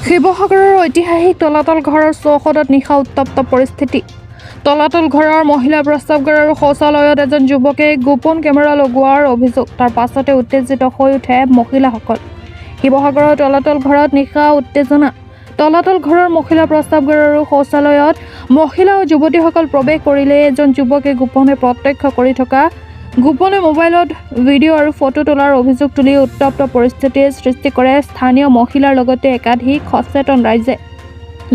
শিৱসাগৰৰ ঐতিহাসিক তলাতল ঘৰৰ চৌহদত নিশা উত্তপ্ত পৰিস্থিতি। তলাতল ঘৰৰ মহিলা প্ৰস্ৰাৱগাৰ আৰু শৌচালয়ত এজন যুৱকে গোপন কেমেৰা লগোৱাৰ অভিযোগ। তাৰ পাছতে উত্তেজিত হৈ উঠে মহিলাসকল। শিৱসাগৰৰ তলাতল ঘৰত নিশা উত্তেজনা। তলাতল ঘৰৰ মহিলা প্ৰস্ৰাৱগাৰ আৰু শৌচালয়ত মহিলা আৰু যুৱতীসকল প্ৰৱেশ কৰিলে এজন যুৱকে গোপনে প্ৰত্যক্ষ কৰি থকা গোপনে মোবাইলত ভিডিঅ' আৰু ফটো তোলাৰ অভিযোগ তুলি উত্তপ্ত পৰিস্থিতিৰ সৃষ্টি কৰে স্থানীয় মহিলাৰ লগতে একাধিক সচেতন ৰাইজে।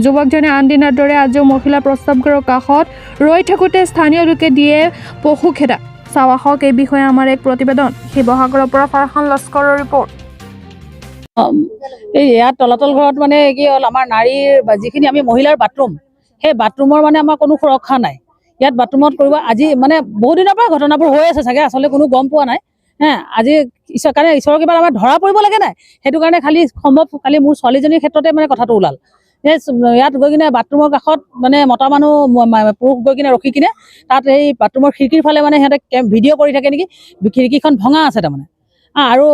যুৱকজনে আন দিনাৰ দৰে আজিও মহিলা প্ৰস্ৰাৱগাৰৰ কাষত ৰৈ থাকোঁতে স্থানীয় লোকে দিয়ে পশু খেদা। চাওঁ আহক এই বিষয়ে আমাৰ এক প্ৰতিবেদন। শিৱসাগৰৰ পৰা ফাৰহান লস্কৰৰ ৰিপৰ্ট। এই ইয়াত তলাতল ঘৰত মানে কি হ'ল, আমাৰ নাৰীৰ যিখিনি আমি মহিলাৰ বাথৰুম, সেই বাথৰুমৰ মানে আমাৰ কোনো সুৰক্ষা নাই। ইয়াত বাথৰুমত কৰিব আজি মানে বহু দিনৰ পৰা ঘটনাবোৰ হৈ আছে চাগে, আচলতে কোনো গম পোৱা নাই। আজি ঈশ্বৰৰ কিবা আমাৰ ধৰা পৰিব লাগে নাই, সেইটো কাৰণে খালি সম্ভৱ কালি মোৰ ছোৱালীজনীৰ ক্ষেত্ৰতে মানে কথাটো ওলাল। ইয়াত গৈ কিনে বাথৰুমৰ কাষত মানে মতা মানুহ পুৰুষ গৈ কিনে ৰখি কিনে তাত এই বাথৰুমৰ খিৰিকীৰ ফালে মানে সিহঁতে ভিডিঅ' কৰি থাকে নেকি, খিৰিকীখন ভঙা আছে তাৰমানে। আৰু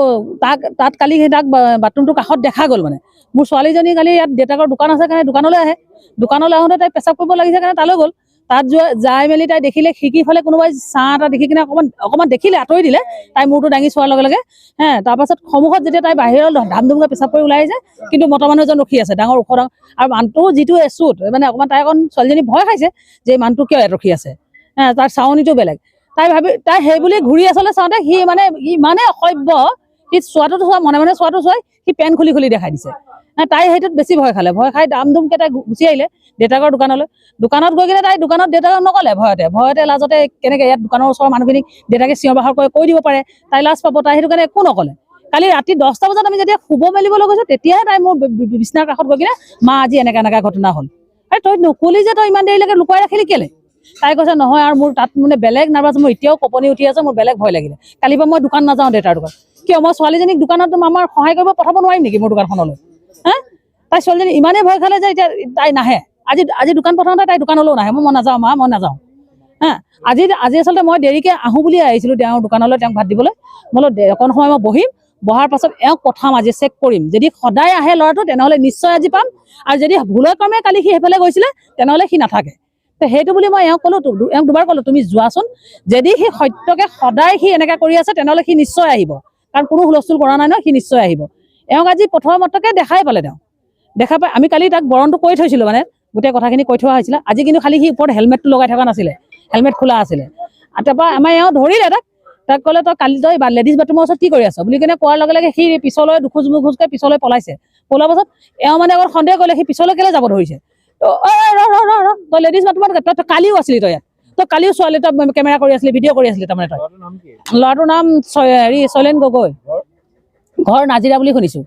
তাত কালি তাক বাথৰুমটোৰ কাষত দেখা গ'ল। মানে মোৰ ছোৱালীজনী কালি ইয়াত দেউতাকৰ দোকান আছে কাৰণে দোকানলৈ আহে, দোকানলৈ আহোঁতে তাই পেচাব কৰিব লাগিছে কাৰণে তালৈ গ'ল। তাত যাই মেলি তাই দেখিলে খিৰিকীৰ ফালে কোনোবাই চাহ এটা দেখি কিনে অকণমান দেখিলে, আঁতৰি দিলে। তাই মূৰটো দাঙি চোৱাৰ লগে লগে তাৰপাছত সন্মুখত যেতিয়া তাই বাহিৰৰ ধাম ধুমকৈ পেচাব কৰি ওলাই আহিছে, কিন্তু মতা মানুহ এজন ৰখি আছে, ডাঙৰ ওখ ডাঙৰ। আৰু মানুহটো যিটো এচুত মানে অকণমান, তাই অকণ ছোৱালীজনী ভয় খাইছে যে মানুহটো কিয় ইয়াত ৰখি আছে। তাৰ চাৱনিটো বেলেগ। তাই সেই বুলি ঘূৰি আচলতে চাওঁতে সি মানে ইমানে অসভ্য, সি চোৱাটোতো চোৱা মনে মনে চোৱাটো চোৱাই সি পেণ্ট খুলি খুলি দেখাই দিছে। তাই সেইটোত বেছি ভয় খালে। ভয় খাই দাম ধুমকৈ তাই গুচি আহিলে দেউতাকৰ দোকানলৈ। দোকানত গৈ কিনে তাই দোকানত দেউতাকক নক'লে, ভয়তে লাজতে কেনেকৈ ইয়াত দোকানৰ ওচৰৰ মানুহখিনিক দেউতাকে চিঞৰ বাখৰ কৰি কৈ দিব পাৰে, তাই লাজ পাব। তাই সেইটো কাৰণে একো নক'লে। কালি ৰাতি 10টা বজাত আমি যেতিয়া শুব মেলিবলৈ গৈছোঁ, তেতিয়াহে তাই মোৰ বিচনাৰ কাষত গৈ কিনে, মা আজি এনেকা ঘটনা হ'ল। আৰে তই নকলি যে, তই ইমান দেৰিলৈকে লুকুৱাই ৰাখিলি কেলে? তাই কৈছে নহয় আৰু মোৰ তাত মানে বেলেগ নাৰ্ভাছ, মোৰ এতিয়াও কঁপনি উঠি আছে, মোৰ বেলেগ ভয় লাগিলে। কালিৰ পৰা মই দোকান নাযাওঁ দেউতাৰ দোকান। কিয়, মই ছোৱালীজনীক দোকানত আমাৰ সহায় কৰিব পঠাব নোৱাৰিম নেকি মোৰ দোকানখনলৈ? তাই ছোৱালীজনী ইমানেই ভয় খালে যে এতিয়া তাই নাহে। আজি দোকান পঠাওঁতে তাই দোকানলৈও নাহে। মই নাযাওঁ মা, মই নাযাওঁ। আজি আচলতে মই দেৰিকৈ আহোঁ বুলিয়ে আহিছিলোঁ তেওঁৰ দোকানলৈ, তেওঁক ভাত দিবলৈ। মই বোলো অকণ সময় মই বহিম, বহাৰ পাছত এওঁক পঠাম, আজি চেক কৰিম। যদি সদায় আহে ল'ৰাটো তেনেহ'লে নিশ্চয় আজি পাম, আৰু যদি ভুলৰ ক্ৰমে কালি সি সেইফালে গৈছিলে তেনেহ'লে সি নাথাকে। সেইটো বুলি মই এওঁক ক'লোঁ, এওঁক দুবাৰ ক'লোঁ তুমি যোৱাচোন, যদি সি সত্যকে সদায় সি এনেকৈ কৰি আছে তেনেহ'লে সি নিশ্চয় আহিব, কাৰণ কোনো হুলস্থুল কৰা নাই নহয়, সি নিশ্চয় আহিব। এওঁক আজি প্ৰথমতকে দেখাই পালে। তেওঁ দেখা পাই আমি কালি তাক বৰণটো কৈ থৈছিলোঁ, মানে গোটেই কথাখিনি কৈ থোৱা হৈছিলে। আজি কিন্তু খালি সি ওপৰত হেলমেটটো লগাই থকা নাছিলে, হেলমেট খোলা আছিলে। তাৰপৰা আমাৰ এওঁ ধৰিলে তাক ক'লে তই কালি তই লেডিজ বাথৰুমৰ ওচৰত কি কৰি আছ বুলি কিনে কোৱাৰ লগে লগে সি পিছলৈ দুখোজ মুখোজকৈ পিছলৈ পলাইছে। পলোৱাৰ পাছত এওঁ মানে অকণ সন্দেহ কৰিলে, সি পিছলৈ কেলৈ যাব ধৰিছে। তই লেডিজ বাথৰুমত তই কালিও আছিলি, তই কালিও ছোৱালী তই কেমেৰা কৰি আছিলি, ভিডিঅ' কৰি আছিলি তাৰমানে তই। ল'ৰাটোৰ নাম শৈলেন গগৈ, ঘৰ নাজিৰা বুলি শুনিছোঁ।